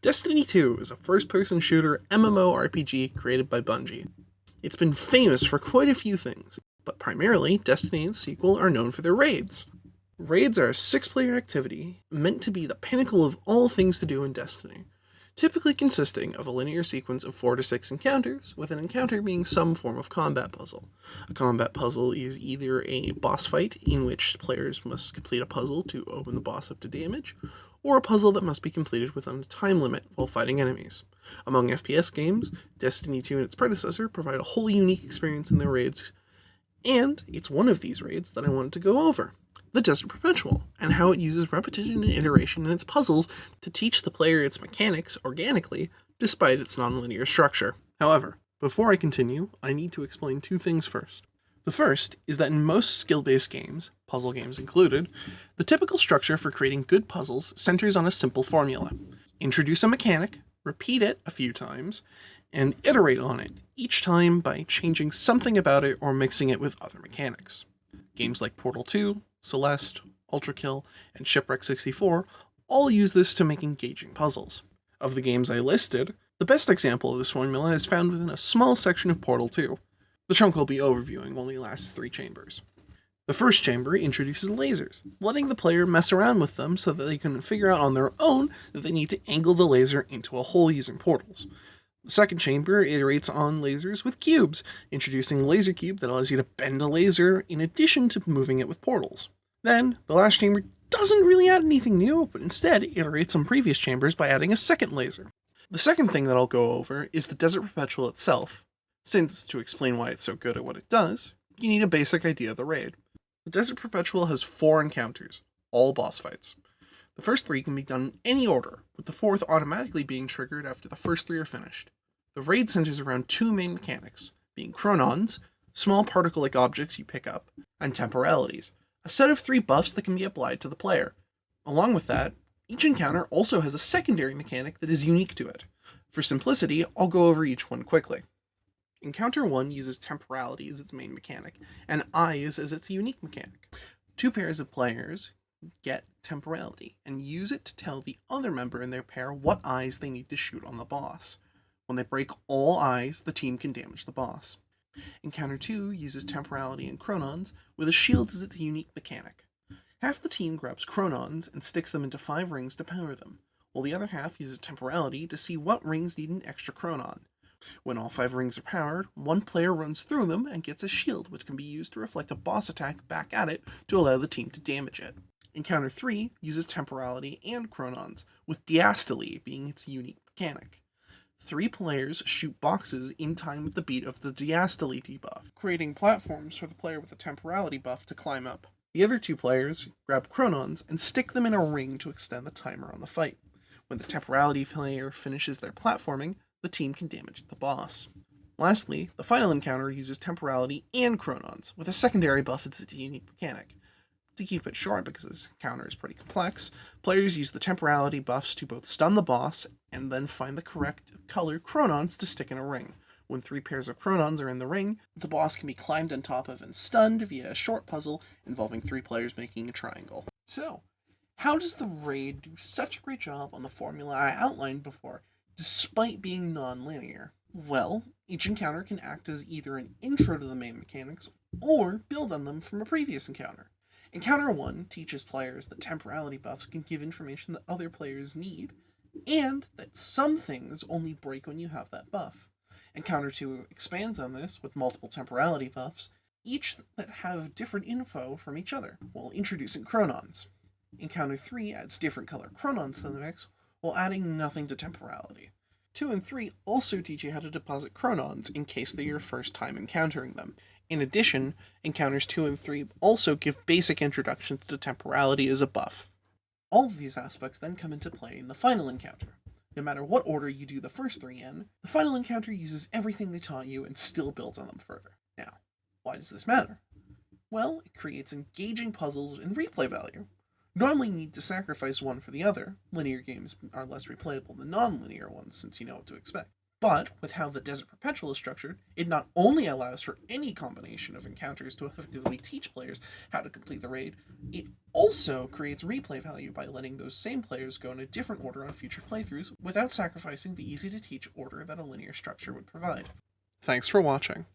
Destiny 2 is a first-person shooter MMORPG created by Bungie. It's been famous for quite a few things, but primarily, Destiny and its sequel are known for their raids. Raids are a 6-player activity meant to be the pinnacle of all things to do in Destiny, typically consisting of a linear sequence of 4 to 6 encounters, with an encounter being some form of combat puzzle. A combat puzzle is either a boss fight in which players must complete a puzzle to open the boss up to damage, or a puzzle that must be completed within a time limit while fighting enemies. Among FPS games, Destiny 2 and its predecessor provide a wholly unique experience in their raids, and it's one of these raids that I wanted to go over. The Desert Perpetual, and how it uses repetition and iteration in its puzzles to teach the player its mechanics organically, despite its non-linear structure. However, before I continue, I need to explain two things first. The first is that in most skill-based games, puzzle games included, the typical structure for creating good puzzles centers on a simple formula. Introduce a mechanic, repeat it a few times, and iterate on it, each time by changing something about it or mixing it with other mechanics. Games like Portal 2, Celeste, Ultrakill, and Shipwreck 64 all use this to make engaging puzzles. Of the games I listed, the best example of this formula is found within a small section of Portal 2. The chunk I'll be overviewing only lasts 3 chambers. The first chamber introduces lasers, letting the player mess around with them so that they can figure out on their own that they need to angle the laser into a hole using portals. The second chamber iterates on lasers with cubes, introducing a laser cube that allows you to bend a laser in addition to moving it with portals. Then, the last chamber doesn't really add anything new, but instead iterates on previous chambers by adding a second laser. The second thing that I'll go over is the Desert Perpetual itself, since, to explain why it's so good at what it does, you need a basic idea of the raid. The Desert Perpetual has 4 encounters, all boss fights. The first 3 can be done in any order, with the 4th automatically being triggered after the first 3 are finished. The raid centers around 2 main mechanics, being chronons, small particle-like objects you pick up, and temporalities, a set of 3 buffs that can be applied to the player. Along with that, each encounter also has a secondary mechanic that is unique to it. For simplicity, I'll go over each one quickly. Encounter 1 uses temporality as its main mechanic, and eyes as its unique mechanic. 2 pairs of players get temporality, and use it to tell the other member in their pair what eyes they need to shoot on the boss. When they break all eyes, the team can damage the boss. Encounter 2 uses temporality and chronons, with a shield as its unique mechanic. Half the team grabs chronons and sticks them into 5 rings to power them, while the other half uses temporality to see what rings need an extra chronon. When all 5 rings are powered, one player runs through them and gets a shield which can be used to reflect a boss attack back at it to allow the team to damage it. Encounter 3 uses temporality and chronons, with diastole being its unique mechanic. 3 players shoot boxes in time with the beat of the diastole debuff, creating platforms for the player with a temporality buff to climb up. The other 2 players grab chronons and stick them in a ring to extend the timer on the fight. When the temporality player finishes their platforming, the team can damage the boss. Lastly, the final encounter uses temporality and chronons, with a secondary buff as its unique mechanic. To keep it short, because this encounter is pretty complex, players use the temporality buffs to both stun the boss and then find the correct colored chronons to stick in a ring. When 3 pairs of chronons are in the ring, the boss can be climbed on top of and stunned via a short puzzle involving 3 players making a triangle. So, how does the raid do such a great job on the formula I outlined before, despite being non-linear? Well, each encounter can act as either an intro to the main mechanics, or build on them from a previous encounter. Encounter 1 teaches players that temporality buffs can give information that other players need, and that some things only break when you have that buff. Encounter 2 expands on this with multiple temporality buffs, each that have different info from each other, while introducing chronons. Encounter 3 adds different colored chronons to the mix, while adding nothing to temporality. 2 and 3 also teach you how to deposit chronons in case they're your first time encountering them. In addition, encounters 2 and 3 also give basic introductions to temporality as a buff. All of these aspects then come into play in the final encounter. No matter what order you do the first 3 in, the final encounter uses everything they taught you and still builds on them further. Now, why does this matter? Well, it creates engaging puzzles and replay value. Normally you need to sacrifice one for the other. Linear games are less replayable than non-linear ones since you know what to expect. But with how the Desert Perpetual is structured, it not only allows for any combination of encounters to effectively teach players how to complete the raid, it also creates replay value by letting those same players go in a different order on future playthroughs without sacrificing the easy to teach order that a linear structure would provide. Thanks for watching.